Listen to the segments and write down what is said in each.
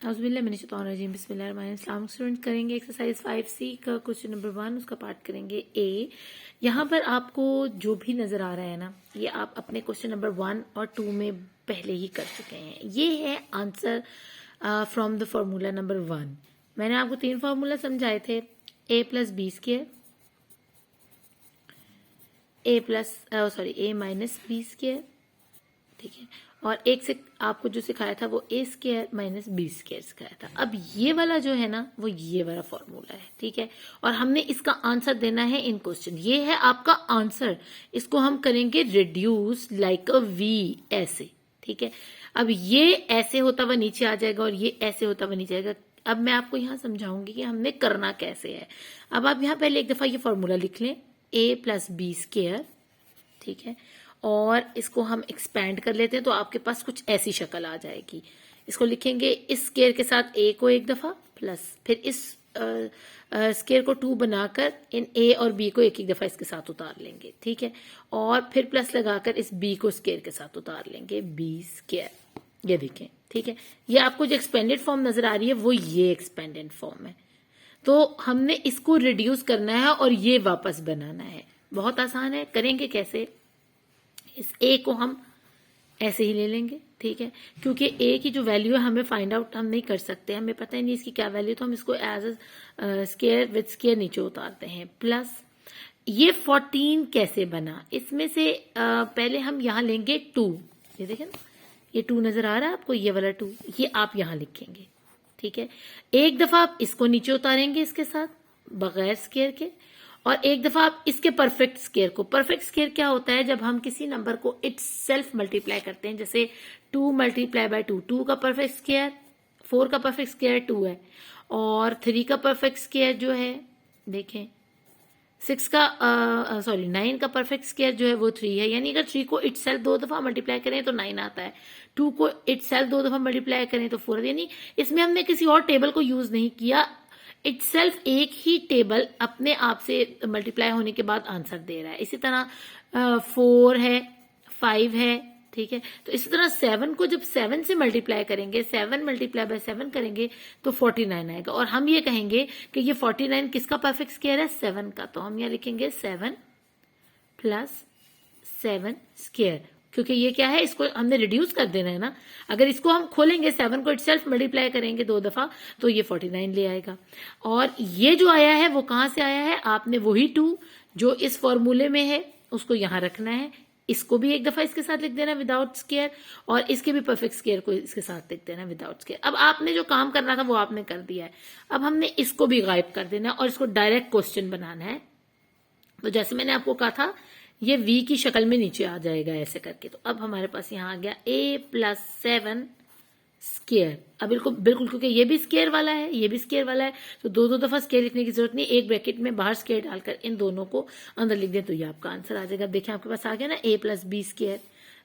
बिस्मिल्लाहिर्रहमानिर्रहीम। स्टूडेंट करेंगे exercise 5C का क्वेश्चन नंबर 1, उसका पार्ट करेंगे ए। यहाँ पर आपको जो भी नजर आ रहा है ना, ये आप अपने क्वेश्चन नंबर 1 और 2 में पहले ही कर चुके हैं। ये है answer from the formula number 1। मैंने आपको 3 फार्मूला समझाए थे, ए प्लस बी स्क्वायर, ए माइनस बी स्क्वायर, ठीक है, और एक से आपको जो सिखाया था वो ए स्क्वायर माइनस बी स्क्वायर सिखाया था। अब ये वाला जो है ना, वो ये वाला फॉर्मूला है, ठीक है, और हमने इसका आंसर देना है इन क्वेश्चन। ये है आपका आंसर, इसको हम करेंगे रिड्यूस लाइक अ वी, ऐसे, ठीक है। अब ये ऐसे होता हुआ नीचे आ जाएगा और ये ऐसे होता हुआ नीचे आएगा। अब मैं आपको यहाँ समझाऊंगी कि हमने करना कैसे है। अब आप यहाँ पहले एक दफा ये फॉर्मूला लिख लें, ए प्लस बी स्क्वायर, ठीक है, और इसको हम एक्सपैंड कर लेते हैं तो आपके पास कुछ ऐसी शक्ल आ जाएगी। इसको लिखेंगे इस स्केयर के साथ ए को एक दफा प्लस, फिर इस स्केयर को 2 बनाकर इन ए और बी को एक एक दफा इसके साथ उतार लेंगे, ठीक है, और फिर प्लस लगाकर इस बी को स्केयर के साथ उतार लेंगे, बी स्केयर। ये देखें, ठीक है, ये आपको जो एक्सपेंडेड फॉर्म नजर आ रही है वो ये एक्सपेंडेड फॉर्म है। तो हमने इसको रिड्यूस करना है और ये वापस बनाना है। बहुत आसान है, करेंगे कैसे। इस ए को हम ऐसे ही ले लेंगे, ठीक है, क्योंकि ए की जो वैल्यू है हमें फाइंड आउट हम नहीं कर सकते, हमें पता ही नहीं इसकी क्या वैल्यू, तो हम इसको एज स्केयर विद स्केयर नीचे उतारते हैं। प्लस ये 14 कैसे बना, इसमें से पहले हम यहाँ लेंगे 2, ये देखें ना, ये 2 नजर आ रहा है आपको, ये वाला 2, ये आप यहाँ लिखेंगे, ठीक है। एक दफा आप इसको नीचे उतारेंगे इसके साथ बगैर स्केयर के, और एक दफा आप इसके परफेक्ट स्केयर को, परफेक्ट स्केयर क्या होता है, जब हम किसी नंबर को इट्स सेल्फ मल्टीप्लाई करते हैं, जैसे 2 मल्टीप्लाई बाय 2, 2 का परफेक्ट स्केयर, 4 का परफेक्ट स्केयर 2 है, और 3 का परफेक्ट स्केयर जो है, देखें 9 का परफेक्ट स्केयर जो है वो 3 है, यानी अगर 3 को इट सेल्फ 2 दफा मल्टीप्लाई करें तो 9 आता है, 2 को इट सेल्फ 2 दफा मल्टीप्लाई करें तो 4, यानी इसमें हमने किसी और टेबल को यूज नहीं किया, इट सेल्फ एक ही टेबल अपने आप से मल्टीप्लाई होने के बाद आंसर दे रहा है। इसी तरह 4 है, 5 है, ठीक है, तो इसी तरह 7 को जब 7 से मल्टीप्लाई करेंगे, 7 मल्टीप्लाई बाय 7 करेंगे तो 49 आएगा, और हम ये कहेंगे कि ये 49 किसका परफेक्ट स्केयर है, 7 का, तो हम यहाँ लिखेंगे 7 प्लस 7 स्केयर, क्योंकि ये क्या है, इसको हमने रिड्यूस कर देना है ना। अगर इसको हम खोलेंगे, 7 को इटसेल्फ मल्टीप्लाई करेंगे 2 दफा तो ये 49 ले आएगा, और ये जो आया है वो कहां से आया है, आपने वही 2 जो इस फॉर्मूले में है उसको यहां रखना है, इसको भी एक दफा इसके साथ लिख देना विदाउट स्केयर, और इसके भी परफेक्ट स्केयर को इसके साथ लिख देना विदाउट स्केयर। अब आपने जो काम करना था वो आपने कर दिया है, अब हमने इसको भी गायब कर देना है और इसको डायरेक्ट क्वेश्चन बनाना है। तो जैसे मैंने आपको कहा था, ये v की शक्ल में नीचे आ जाएगा ऐसे करके। तो अब हमारे पास यहाँ आ गया a प्लस 7 स्केयर। अब बिल्कुल क्योंकि ये भी स्केयर वाला है, ये भी स्केयर वाला है, तो दो दफा स्केयर लिखने की जरूरत नहीं, एक ब्रैकेट में बाहर स्केयर डालकर इन दोनों को अंदर लिख दें तो ये आपका आंसर आ जाएगा। देखिए आपके पास आ गया ना a प्लस बी स्केयर,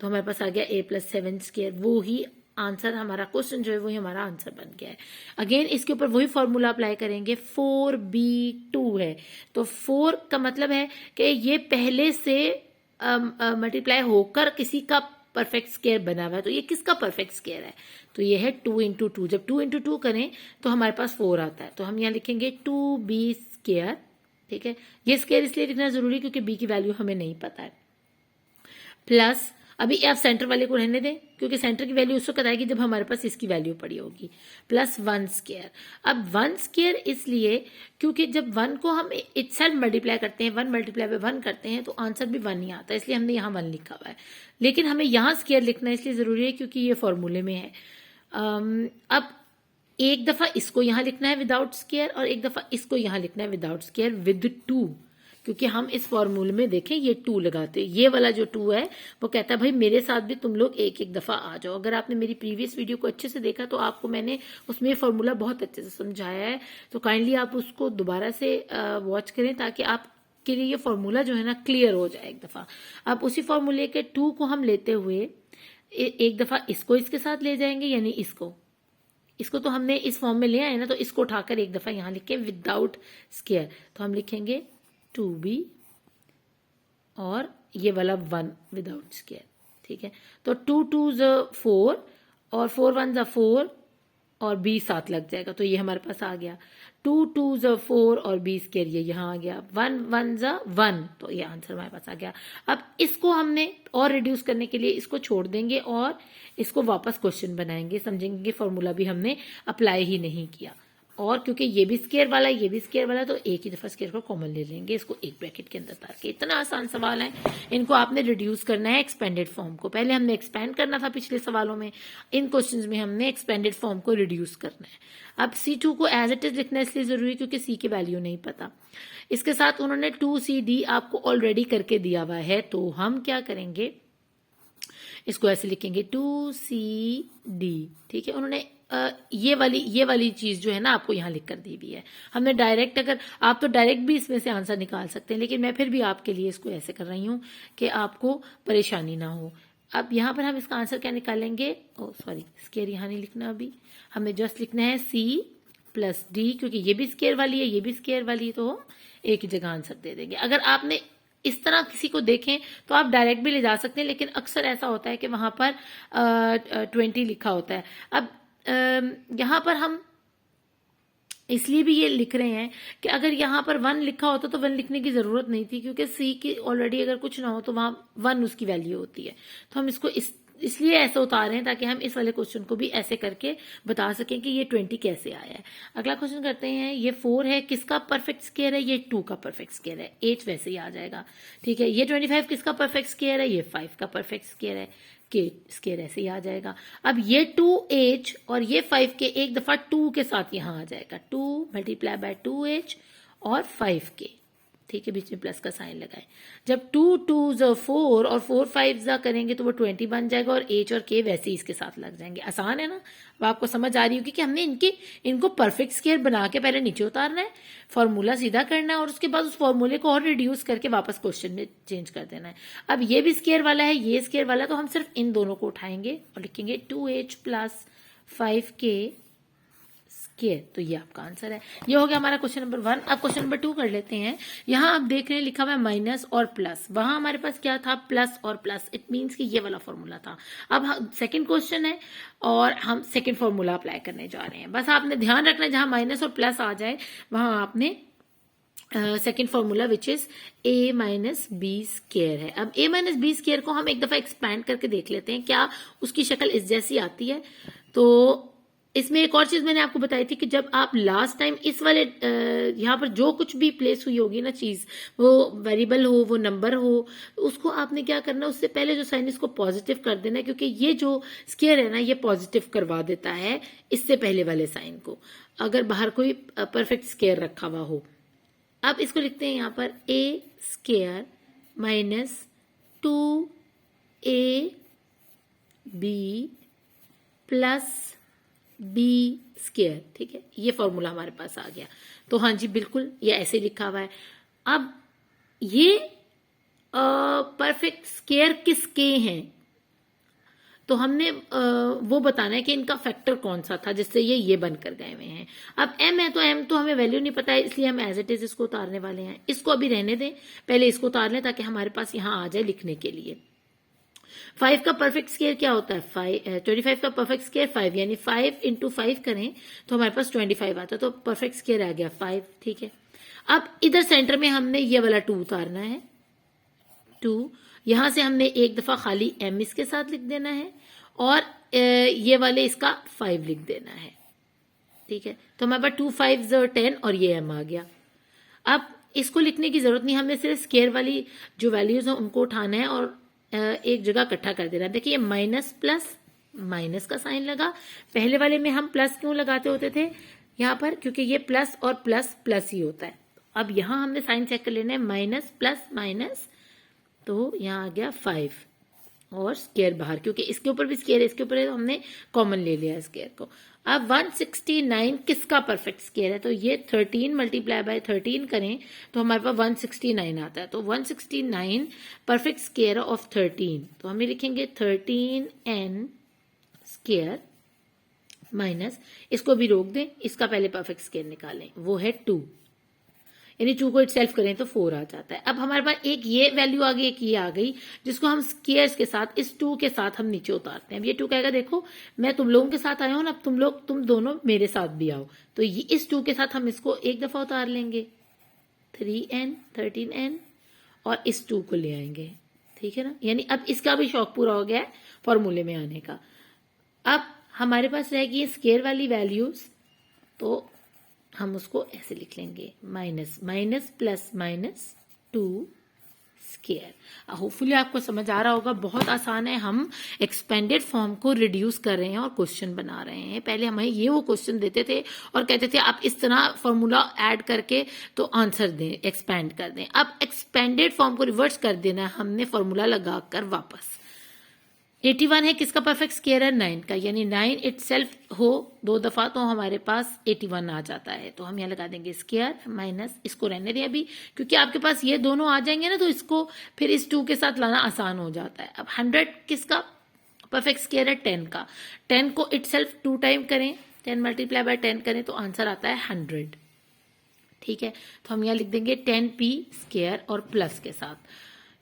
तो हमारे पास आ गया a प्लस 7 स्केयर, वो ही आंसर, हमारा क्वेश्चन जो है वही हमारा आंसर बन गया है। अगेन इसके ऊपर वही फॉर्मूला अप्लाई करेंगे, 4b2 है, तो 4 का मतलब है कि ये पहले से मल्टीप्लाई होकर किसी का परफेक्ट स्केयर बना हुआ है, तो ये किसका परफेक्ट स्केयर है, तो ये है 2 इंटू 2, जब 2 इंटू 2 करें तो हमारे पास 4 आता है, तो हम यहाँ लिखेंगे 2b स्केयर, ठीक है। ये स्केयर इसलिए लिखना जरूरी क्योंकि b की वैल्यू हमें नहीं पता है, प्लस अभी आप सेंटर वाले को रहने दें क्योंकि सेंटर की वैल्यू उस वक्त आएगी जब हमारे पास इसकी वैल्यू पड़ी होगी, प्लस 1 स्केयर। अब 1 स्केयर इसलिए क्योंकि जब 1 को हम इटसेल्फ मल्टीप्लाई करते हैं, 1 मल्टीप्लाई बाय 1 करते हैं तो आंसर भी 1 ही आता है, इसलिए हमने यहाँ 1 लिखा हुआ है, लेकिन हमें यहाँ स्केयर लिखना इसलिए जरूरी है क्योंकि ये फॉर्मूले में है। अब एक दफा इसको यहाँ लिखना है विदाउट स्केयर और एक दफा इसको यहाँ लिखना है विदाउट स्केयर विद 2, क्योंकि हम इस फॉर्मूले में देखें ये 2 लगाते हैं, ये वाला जो 2 है वो कहता है भाई मेरे साथ भी तुम लोग एक एक दफा आ जाओ। अगर आपने मेरी प्रीवियस वीडियो को अच्छे से देखा तो आपको मैंने उसमें फॉर्मूला बहुत अच्छे से समझाया है, तो काइंडली आप उसको दोबारा से वॉच करें ताकि आपके लिए ये फॉर्मूला जो है ना क्लियर हो जाए एक दफा। अब उसी फॉर्मूले के 2 को हम लेते हुए एक दफा इसको इसके साथ ले जाएंगे, यानी इसको तो हमने इस फॉर्म में ले आए ना, तो इसको उठाकर एक दफा यहाँ लिखे विदाउट स्केयर, तो हम लिखेंगे 2b और ये वाला 1 विदाउट स्केयर, ठीक है। तो 2 2 4 और 4 1 4 और b 7 लग जाएगा, तो ये हमारे पास आ गया। 2 2 ज़ा 4 और b स्क्वायर ये यहाँ आ गया। 1 1 ज़ा 1, तो ये आंसर हमारे पास आ गया। अब इसको हमने और रिड्यूस करने के लिए इसको छोड़ देंगे और इसको वापस क्वेश्चन बनाएंगे, समझेंगे कि फॉर्मूला भी हमने अप्लाई ही नहीं किया। और क्योंकि ये भी स्क्वायर वाला है, ये भी स्क्वायर वाला है, तो एक ही दफा स्क्वायर को कॉमन ले लेंगे, इसको एक ब्रैकेट के अंदर डाल के। इतना आसान सवाल है, इनको आपने रिड्यूस करना है एक्सपेंडेड फॉर्म को। पहले हमने एक्सपेंड करना था पिछले सवालों में, इन क्वेश्चंस में हमने एक्सपेंडेड फॉर्म को रिड्यूस करना है। अब C2 को एज इट इज लिखना इसलिए जरूरी क्योंकि C की वैल्यू नहीं पता। इसके साथ उन्होंने 2CD आपको ऑलरेडी करके दिया हुआ है, तो हम क्या करेंगे, इसको ऐसे लिखेंगे 2CD, ठीक है। उन्होंने ये वाली चीज जो है ना आपको यहाँ लिख कर दी हुई है। हमने डायरेक्ट, अगर आप तो डायरेक्ट भी इसमें से आंसर निकाल सकते हैं, लेकिन मैं फिर भी आपके लिए इसको ऐसे कर रही हूँ कि आपको परेशानी ना हो। अब यहाँ पर हम इसका आंसर क्या निकालेंगे, सॉरी स्क्वायर यहाँ नहीं लिखना, अभी हमें जस्ट लिखना है C प्लस D, क्योंकि ये भी स्क्वायर वाली है, ये भी स्क्वायर वाली है, तो हम एक ही जगह आंसर दे देंगे। अगर आपने इस तरह किसी को देखें तो आप डायरेक्ट भी ले जा सकते हैं, लेकिन अक्सर ऐसा होता है कि वहां पर 20 लिखा होता है। अब यहाँ पर हम इसलिए भी ये लिख रहे हैं कि अगर यहाँ पर 1 लिखा होता तो 1 लिखने की जरूरत नहीं थी, क्योंकि C की ऑलरेडी अगर कुछ ना हो तो वहां 1 उसकी वैल्यू होती है। तो हम इसको इसलिए ऐसे उतारे हैं ताकि हम इस वाले क्वेश्चन को भी ऐसे करके बता सकें कि ये 20 कैसे आया है। अगला क्वेश्चन करते हैं। ये 4 है, किसका परफेक्ट स्क्वायर है, ये 2 का परफेक्ट स्क्वायर है, 8 वैसे ही आ जाएगा, ठीक है। ये 25 किसका परफेक्ट स्क्वायर है, ये 5 का परफेक्ट स्क्वायर है, के स्क्वायर ऐसे ही आ जाएगा। अब ये 2h और ये 5 के एक दफा 2 के साथ यहां आ जाएगा, 2 मल्टीप्लाई बाय 2h और 5k, ठीक है, बीच में प्लस का साइन लगाए। जब 2 2 ज़ा 4 और 4 5 ज़ा करेंगे तो वो 20 बन जाएगा, और h और k वैसे ही इसके साथ लग जाएंगे। आसान है ना। अब आपको समझ आ रही होगी कि हमने इनको परफेक्ट स्क्वायर बना के पहले नीचे उतारना है, फॉर्मूला सीधा करना है, और उसके बाद उस फॉर्मूले को और रिड्यूस करके वापस क्वेश्चन में चेंज कर देना है। अब ये भी स्क्वायर वाला है, ये स्क्वायर वाला है, तो हम सिर्फ इन दोनों को उठाएंगे और लिखेंगे 2h प्लस 5k स्क्वायर। तो ये आपका आंसर है। ये हो गया हमारा क्वेश्चन नंबर 1। अब क्वेश्चन नंबर 2 कर लेते हैं। यहाँ आप देख रहे हैं लिखा हुआ है माइनस और प्लस, वहां हमारे पास क्या था, प्लस और प्लस, इट मीन्स कि ये वाला फॉर्मूला था। अब सेकंड क्वेश्चन है और हम सेकंड फॉर्मूला अप्लाई करने जा रहे हैं। बस आपने ध्यान रखना है जहां माइनस और प्लस आ जाए वहां आपने second formula which is a minus b square है। अब a माइनस बी स्क्वायर को हम एक दफा एक्सपैंड करके देख लेते हैं क्या उसकी शक्ल इस जैसी आती है। तो इसमें एक और चीज मैंने आपको बताई थी कि जब आप लास्ट टाइम इस वाले यहाँ पर जो कुछ भी प्लेस हुई होगी ना चीज, वो वेरिएबल हो, वो नंबर हो, उसको आपने क्या करना, उससे पहले जो साइन इसको पॉजिटिव कर देना है, क्योंकि ये जो स्क्वायर है ना ये पॉजिटिव करवा देता है इससे पहले वाले साइन को, अगर बाहर कोई परफेक्ट स्क्वायर रखा हुआ हो। अब इसको लिखते हैं यहाँ पर a square minus 2ab plus b square, ठीक है। ये फॉर्मूला हमारे पास आ गया। तो हाँ जी बिल्कुल ये ऐसे लिखा हुआ है। अब ये परफेक्ट स्क्वायर किसके हैं, तो हमने वो बताना है कि इनका फैक्टर कौन सा था जिससे ये बनकर गए हुए हैं। अब m है तो m तो हमें वैल्यू नहीं पता है, इसलिए हम एज इट इज इसको उतारने वाले हैं। इसको अभी रहने दें, पहले इसको उतार लें ताकि हमारे पास यहाँ आ जाए लिखने के लिए। 5 का परफेक्ट स्क्वायर क्या होता है, 25 का परफेक्ट स्क्वायर 5, यानी 5 इंटू 5 करें तो हमारे पास 25 आता है, तो परफेक्ट स्क्वायर आ गया 5, ठीक है। अब इधर सेंटर में हमने ये वाला 2 उतारना है, 2, यहां से हमने एक दफा खाली m इसके साथ लिख देना है और ये वाले इसका 5 लिख देना है, ठीक है। तो हमारे पास 2 5 10 और ये m आ गया। अब इसको लिखने की जरूरत नहीं, हमने सिर्फ स्क्वायर वाली जो वैल्यूज हैं उनको उठाना है और एक जगह इकट्ठा कर देना। देखिए माइनस प्लस माइनस का साइन लगा, पहले वाले में हम प्लस क्यों लगाते होते थे यहाँ पर, क्योंकि ये प्लस और प्लस प्लस ही होता है। अब यहाँ हमने साइन चेक कर लेना है, माइनस प्लस माइनस, तो यहाँ आ गया 5 और स्क्वायर बाहर, क्योंकि इसके ऊपर भी स्क्वायर है, इसके ऊपर है, तो हमने कॉमन ले लिया स्क्वायर को। अब 169 किसका परफेक्ट स्क्वायर है, तो ये 13 मल्टीप्लाई बाय 13 करें तो हमारे पास 169 आता है। तो 169 परफेक्ट स्क्वायर ऑफ 13, तो हमें लिखेंगे 13n स्क्वायर माइनस, इसको भी रोक दें, इसका पहले परफेक्ट स्क्वायर निकालें, वो है 2। यानी 2 को इटसेल्फ करें तो 4 आ जाता है। अब हमारे पास एक ये वैल्यू आ गई, एक ये आ गई, जिसको हम स्क्वायर्स के साथ इस 2 के साथ हम नीचे उतारते हैं। अब ये 2 कहेगा देखो मैं तुम लोगों के साथ आया हूं ना, अब तुम दोनों मेरे साथ भी आओ, तो ये इस 2 के साथ हम इसको एक दफा उतार लेंगे 3n 13n और इस 2 को ले आएंगे, ठीक है ना। यानी अब इसका भी शौक पूरा हो गया है फॉर्मूले में आने का। अब हमारे पास रहेगी स्क्वायर वाली वैल्यूज, तो हम उसको ऐसे लिख लेंगे minus minus plus minus 2 square. Hopefully आपको समझ आ रहा होगा, बहुत आसान है। हम एक्सपेंडेड फॉर्म को रिड्यूस कर रहे हैं और क्वेश्चन बना रहे हैं। पहले हमें ये वो क्वेश्चन देते थे और कहते थे आप इस तरह फॉर्मूला ऐड करके तो आंसर दें, एक्सपेंड कर दें। अब एक्सपेंडेड फॉर्म को रिवर्स कर देना है हमने फॉर्मूला लगाकर वापस। 81 है, किसका परफेक्ट स्क्वायर है 9 का, यानी 9 इटसेल्फ हो 2 दफा तो हमारे पास 81 आ जाता है। तो हम यहाँ लगा देंगे स्क्वायर माइनस, इसको रहने दें अभी क्योंकि आपके पास ये दोनों आ जाएंगे ना, तो इसको फिर इस 2 के साथ लाना आसान हो जाता है। अब 100 किसका परफेक्ट स्क्वायर है 10 का। 10 को इटसेल्फ 2 टाइम करें, 10 मल्टीप्लाई बाय 10 करें तो आंसर आता है 100, ठीक है। तो हम यहाँ लिख देंगे 10p स्क्वायर और प्लस के साथ।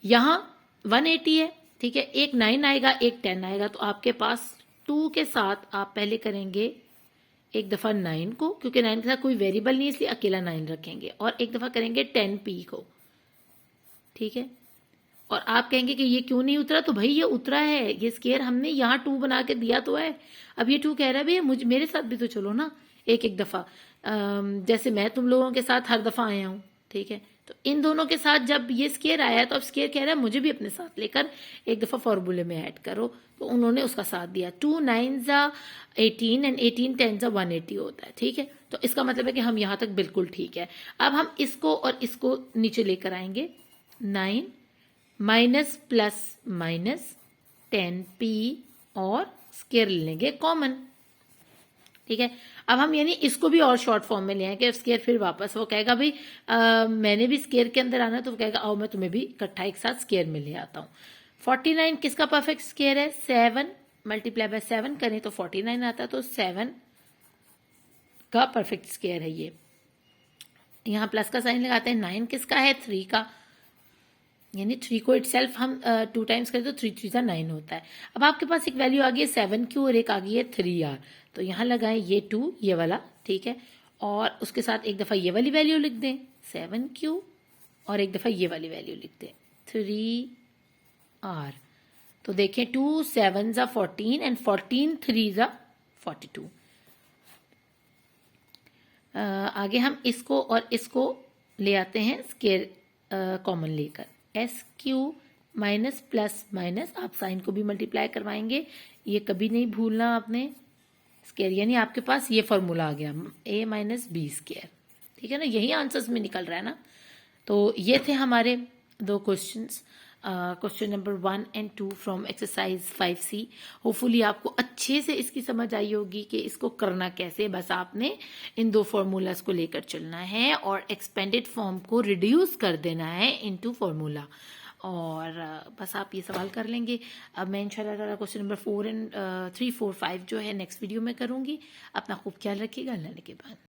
यहाँ 180 है, ठीक है, एक 9 आएगा एक 10 आएगा, तो आपके पास 2 के साथ आप पहले करेंगे एक दफा 9 को, क्योंकि 9 के साथ कोई वेरिएबल नहीं इसलिए अकेला 9 रखेंगे, और एक दफा करेंगे 10p को, ठीक है। और आप कहेंगे कि ये क्यों नहीं उतरा, तो भाई ये उतरा है, ये स्क्वायर हमने यहाँ 2 बना के दिया तो है। अब ये 2 कह रहा है भाई मुझे मेरे साथ भी तो चलो ना एक एक दफा, जैसे मैं तुम लोगों के साथ हर दफा आया हूँ, ठीक है। तो इन दोनों के साथ जब ये स्क्वायर आया तो अब स्क्वायर कह रहा है मुझे भी अपने साथ लेकर एक दफा फॉर्मूले में ऐड करो, तो उन्होंने उसका साथ दिया। 2 9 18 एंड 18 10 180 होता है, ठीक है। तो इसका मतलब है कि हम यहाँ तक बिल्कुल ठीक है। अब हम इसको और इसको नीचे लेकर आएंगे, 9 माइनस प्लस माइनस 10p और स्क्वायर ले लेंगे कॉमन, ठीक है। अब हम यानी इसको भी और शॉर्ट फॉर्म में ले आएंगे स्क्वायर, फिर वापस वो कहेगा भाई मैंने भी स्क्वायर के अंदर आना, तो वो कहेगा आओ मैं तुम्हें भी इकट्ठा एक साथ स्क्वायर में ले आता हूँ। 49 किसका परफेक्ट स्क्वायर है 7 मल्टीप्लाई बाय 7 करें तो 49 आता है, तो 7 का परफेक्ट स्क्वायर है ये। यहाँ प्लस का साइन लगाते हैं। 9 किसका है 3 का, यानी 3 को इटसेल्फ हम 2 टाइम्स करें तो 3 3 जा 9 होता है। अब आपके पास एक वैल्यू आ गई है 7q और एक आ गई है 3r, तो यहाँ लगाएं ये 2 ये वाला, ठीक है, और उसके साथ एक दफा ये वाली वैल्यू लिख दें 7q और एक दफा ये वाली वैल्यू लिख दें 3r। तो देखें 2 7 जा 14 एंड 14 3 जा 42। आगे हम इसको और इसको ले आते हैं स्क्वायर कॉमन लेकर, S Q minus plus minus, आप साइन को भी मल्टीप्लाई करवाएंगे, ये कभी नहीं भूलना आपने, स्क्वायर यानी आपके पास ये फॉर्मूला आ गया a माइनस बी स्क्वायर, ठीक है ना, यही आंसर्स में निकल रहा है ना। तो ये थे हमारे 2 questions, question number 1 and 2 from exercise 5C। Hopefully आपको अच्छे से इसकी समझ आई होगी कि इसको करना कैसे। बस आपने इन 2 फॉर्मूलाज को लेकर चलना है और एक्सपेंडेड फॉर्म को रिड्यूस कर देना है इनटू फॉर्मूला, और बस आप ये सवाल कर लेंगे। अब मैं इंशाल्लाह क्वेश्चन नंबर 4 एंड 3 4 5 जो है नेक्स्ट वीडियो में करूँगी। अपना खूब ख्याल रखिएगा, अल्लाह के बाद।